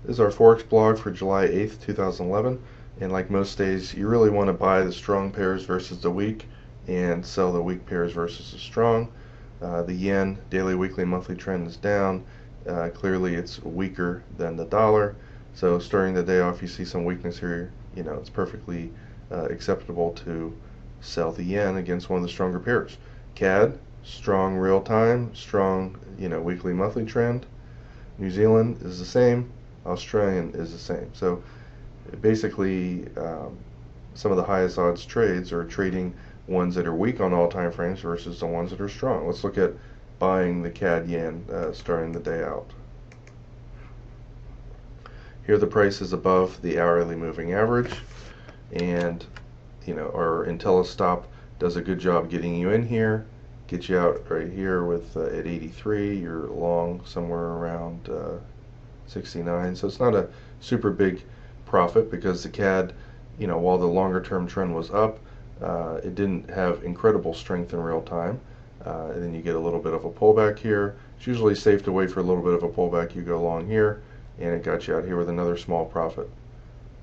This is our Forex blog for July 8th, 2011. And like most days, you really want to buy the strong pairs versus the weak and sell the weak pairs versus the strong. The yen daily, weekly, monthly trend is down. Clearly it's weaker than the dollar. So starting the day off, you see some weakness here. It's perfectly acceptable to sell the yen against one of the stronger pairs. CAD, strong real time, strong, weekly, monthly trend. New Zealand is the same. Australian is the same. So basically, some of the highest odds trades are trading ones that are weak on all time frames versus the ones that are strong. Let's look at buying the CAD yen starting the day out. Here the price is above the hourly moving average, and our IntelliStop does a good job getting you in here, get you out right here with at 83. You're long somewhere around 69. So it's not a super big profit because the CAD, while the longer term trend was up, it didn't have incredible strength in real time. And then you get a little bit of a pullback here. It's usually safe to wait for a little bit of a pullback. You go long here, and it got you out here with another small profit.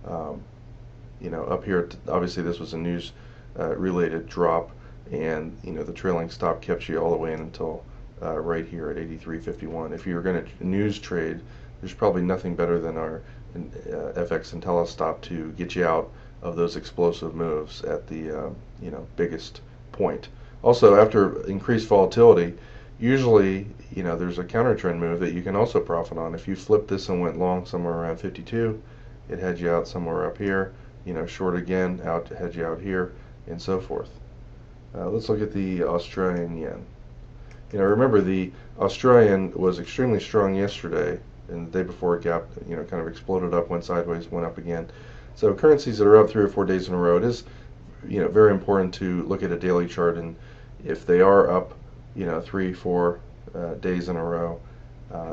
Up here, obviously this was a news related drop, and the trailing stop kept you all the way in until right here at 83.51. If you're going to news trade, there's probably nothing better than our FX IntelliStop to get you out of those explosive moves at the biggest point. Also, after increased volatility, usually there's a counter trend move that you can also profit on. If you flipped this and went long somewhere around 52, it had you out somewhere up here. Short again, had you out here, and so forth. Let's look at the Australian yen. Remember, the Australian was extremely strong yesterday, and the day before it gapped, kind of exploded up, went sideways, went up again. So currencies that are up 3 or 4 days in a row, it is, very important to look at a daily chart, and if they are up, 3, 4 days in a row,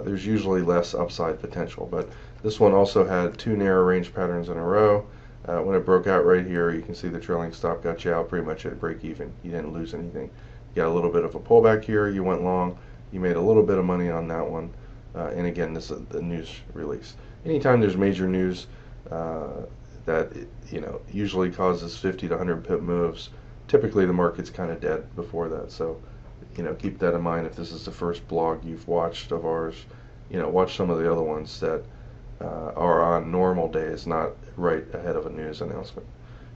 there's usually less upside potential. But this one also had 2 narrow range patterns in a row. When it broke out right here, you can see the trailing stop got you out pretty much at break even. You didn't lose anything. You got a little bit of a pullback here. You went long. You made a little bit of money on that one. And again, this is the news release. Anytime there's major news that usually causes 50 to 100 pip moves, typically the market's kind of dead before that. So keep that in mind if this is the first blog you've watched of ours. Watch some of the other ones that are on normal days, not right ahead of a news announcement.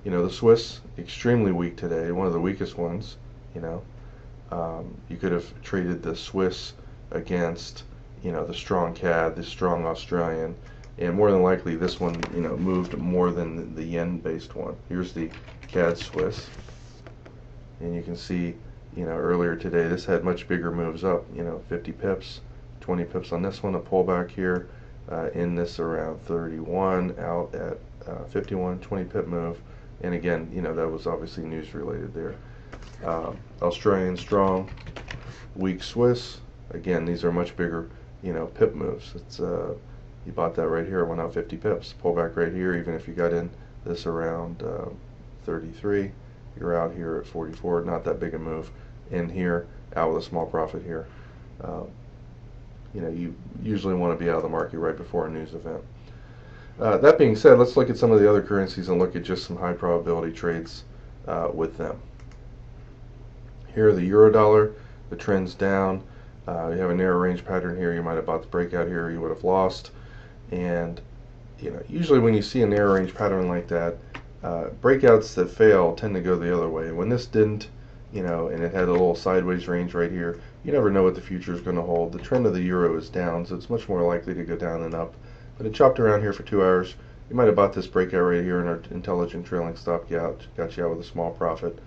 The Swiss, extremely weak today, one of the weakest ones. You could have traded the Swiss against the strong CAD, the strong Australian, and more than likely this one moved more than the yen based one. Here's the CAD Swiss, and you can see earlier today this had much bigger moves up, 50 pips, 20 pips on this one, a pullback here in this around 31, out at 51, 20 pip move, and again that was obviously news related there. Australian strong, weak Swiss, again these are much bigger pip moves. It's you bought that right here, it went out 50 pips, pullback right here. Even if you got in this around 33, you're out here at 44, not that big a move. In here, out with a small profit here. You usually want to be out of the market right before a news event. That being said, let's look at some of the other currencies and look at just some high probability trades with them. Here, the euro dollar, the trend's down. You have a narrow range pattern here. You might have bought the breakout here, you would have lost. And usually when you see a narrow range pattern like that, breakouts that fail tend to go the other way. When this didn't, and it had a little sideways range right here, you never know what the future is going to hold. The trend of the euro is down, so it's much more likely to go down than up. But it chopped around here for 2 hours. You might have bought this breakout right here, and our intelligent trailing stop got you out with a small profit.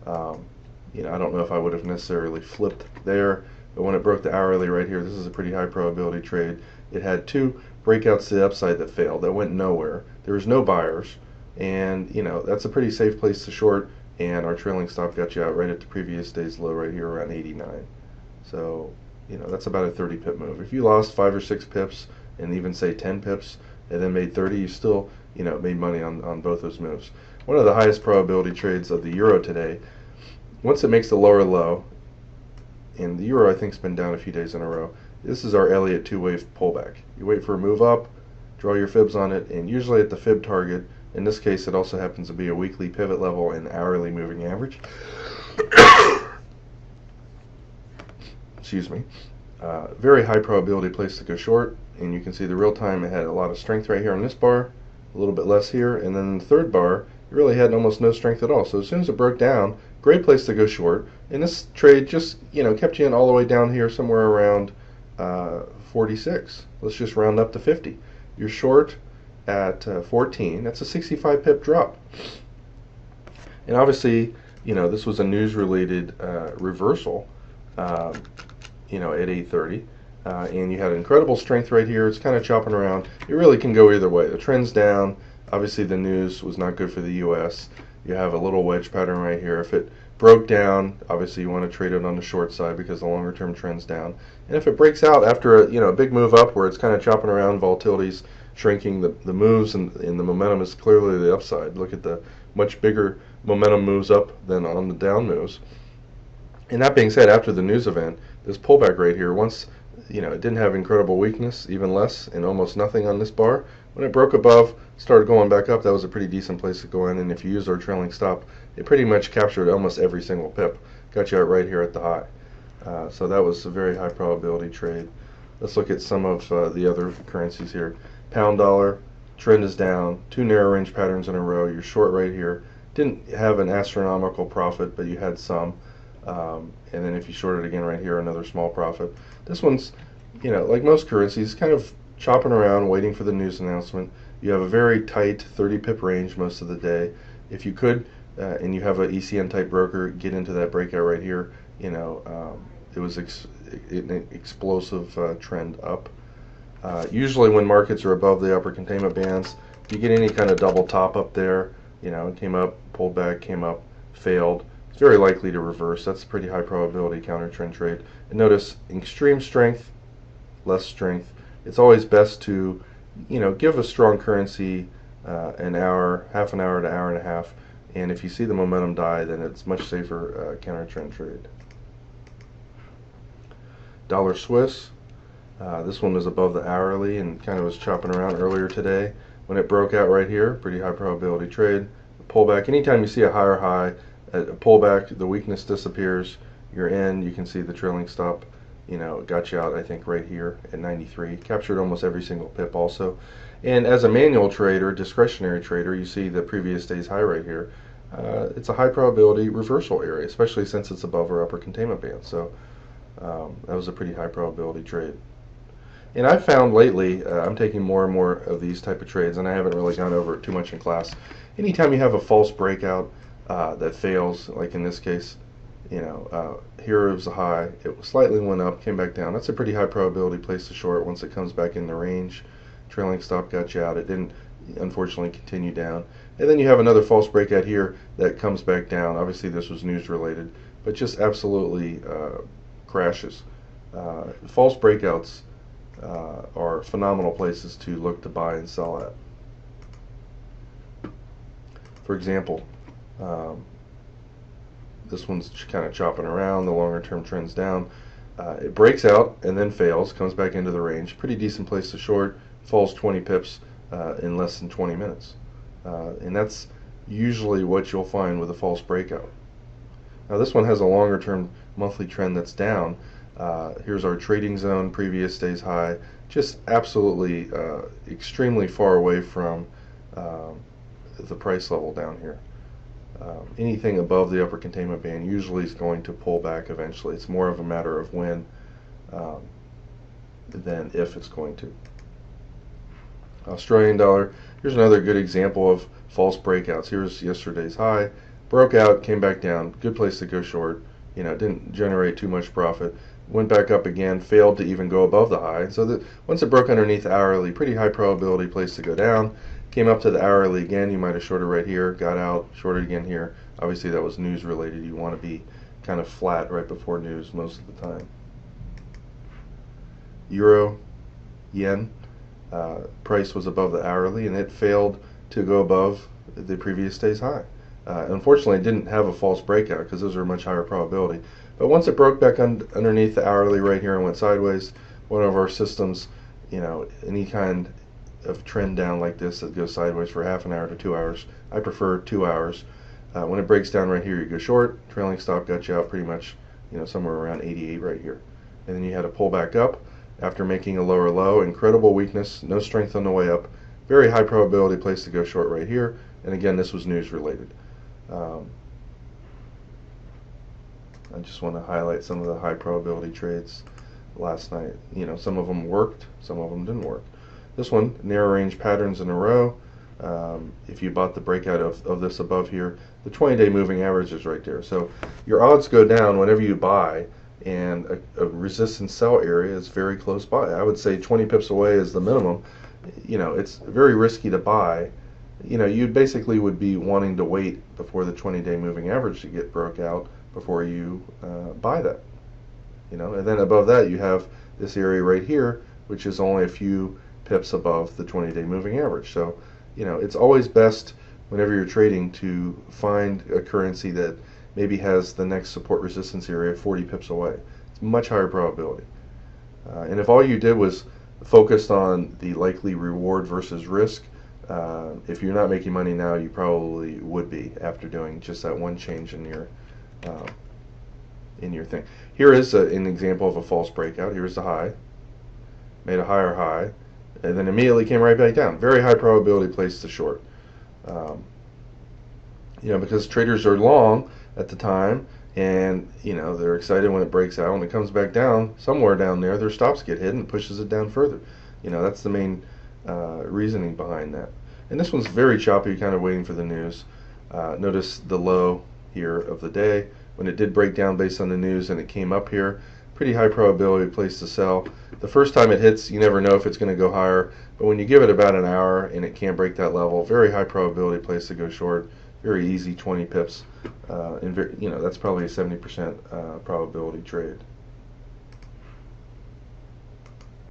I don't know if I would have necessarily flipped there, but when it broke the hourly right here, this is a pretty high probability trade. It had 2 breakouts to the upside that failed, that went nowhere. There was no buyers, and that's a pretty safe place to short, and our trailing stop got you out right at the previous day's low right here around 89. So that's about a 30 pip move. If you lost 5 or 6 pips and even say 10 pips and then made 30, you still made money on both those moves. One of the highest probability trades of the euro today, once it makes the lower low, and the euro I think has been down a few days in a row, this is our Elliott two-wave pullback. You wait for a move up, draw your fibs on it, and usually at the fib target. In this case, it also happens to be a weekly pivot level and hourly moving average. Excuse me. Very high probability place to go short, and you can see the real time it had a lot of strength right here on this bar, a little bit less here, and then the third bar it really had almost no strength at all. So as soon as it broke down, great place to go short, and this trade just kept you in all the way down here somewhere around 46. Let's just round up to 50. You're short at 14. That's a 65 pip drop, and obviously this was a news related reversal at 8:30, and you had incredible strength right here. It's kind of chopping around. It really can go either way. The trend's down. Obviously the news was not good for the US. You have a little wedge pattern right here. If it broke down, obviously you want to trade it on the short side because the longer term trend's down. And if it breaks out after a big move up where it's kind of chopping around, volatility's shrinking, the moves and the momentum is clearly the upside. Look at the much bigger momentum moves up than on the down moves. And that being said, after the news event, this pullback right here, once it didn't have incredible weakness, even less, and almost nothing on this bar. When it broke above, started going back up, that was a pretty decent place to go in. And if you use our trailing stop, it pretty much captured almost every single pip. Got you out right here at the high. So that was a very high probability trade. Let's look at some of the other currencies here. Pound dollar, trend is down, 2 narrow range patterns in a row. You're short right here. Didn't have an astronomical profit, but you had some. And then if you short it again right here, another small profit. This one's, like most currencies, kind of chopping around, waiting for the news announcement. You have a very tight 30 pip range most of the day. If you could, and you have an ECN type broker, get into that breakout right here. It was an explosive trend up. Usually when markets are above the upper containment bands, if you get any kind of double top up there, it came up, pulled back, came up, failed, it's very likely to reverse. That's a pretty high probability counter trend trade. And notice extreme strength, less strength. It's always best to give a strong currency an hour, half an hour to hour and a half, and if you see the momentum die, then it's much safer counter trend trade. Dollar Swiss, this one was above the hourly and kind of was chopping around earlier today. When it broke out right here, pretty high probability trade. Pullback, anytime you see a higher high, a pullback, the weakness disappears, you're in. You can see the trailing stop, got you out, I think, right here at 93. Captured almost every single pip also. And as a manual trader, discretionary trader, you see the previous day's high right here. It's a high probability reversal area, especially since it's above our upper containment band. So that was a pretty high probability trade. And I've found lately, I'm taking more and more of these type of trades, and I haven't really gone over it too much in class. Anytime you have a false breakout that fails, like in this case, here it was a high, it slightly went up, came back down. That's a pretty high probability place to short once it comes back in the range. Trailing stop got you out. It didn't, unfortunately, continue down. And then you have another false breakout here that comes back down. Obviously, this was news related, but just absolutely crashes. False breakouts are phenomenal places to look to buy and sell at. For example, this one's kind of chopping around, the longer term trend's down. It breaks out and then fails, comes back into the range. Pretty decent place to short, falls 20 pips in less than 20 minutes. And that's usually what you'll find with a false breakout. Now this one has a longer term monthly trend that's down. Here's our trading zone, previous day's high, just absolutely extremely far away from the price level down here. Anything above the upper containment band usually is going to pull back eventually. It's more of a matter of when than if it's going to. Australian dollar, here's another good example of false breakouts. Here's yesterday's high, broke out, came back down, good place to go short. Didn't generate too much profit. Went back up again, failed to even go above the high. So that once it broke underneath the hourly, pretty high probability place to go down. Came up to the hourly again, you might have shorted right here, got out, shorted again here. Obviously that was news related. You want to be kind of flat right before news most of the time. Euro, yen, price was above the hourly and it failed to go above the previous day's high. Unfortunately it didn't have a false breakout because those are much higher probability. But once it broke back underneath the hourly right here and went sideways, one of our systems, any kind of trend down like this that goes sideways for half an hour to 2 hours. I prefer 2 hours. When it breaks down right here, you go short. Trailing stop got you out pretty much, somewhere around 88 right here. And then you had to pull back up after making a lower low. Incredible weakness, no strength on the way up. Very high probability place to go short right here. And again, this was news related. I just want to highlight some of the high probability trades last night. Some of them worked, some of them didn't work. This one, narrow range patterns in a row. If you bought the breakout of this above here, the 20-day moving average is right there. So your odds go down whenever you buy, and a resistance sell area is very close by. I would say 20 pips away is the minimum. It's very risky to buy. You basically would be wanting to wait before the 20-day moving average to get broke out before you buy that. And then above that you have this area right here, which is only a few pips above the 20-day moving average. So it's always best whenever you're trading to find a currency that maybe has the next support resistance area 40 pips away. It's much higher probability. And if all you did was focused on the likely reward versus risk, if you're not making money now, you probably would be after doing just that one change in your thing. Here is an example of a false breakout. Here's the high, made a higher high, and then immediately came right back down. Very high probability place to short. Because traders are long at the time, and they're excited when it breaks out. When it comes back down, somewhere down there, their stops get hit and pushes it down further. That's the main reasoning behind that. And this one's very choppy, kind of waiting for the news. Notice the low here of the day. When it did break down based on the news and it came up here, pretty high probability place to sell. The first time it hits, you never know if it's going to go higher, but when you give it about an hour and it can't break that level, very high probability place to go short. Very easy, 20 pips, and that's probably a 70% probability trade.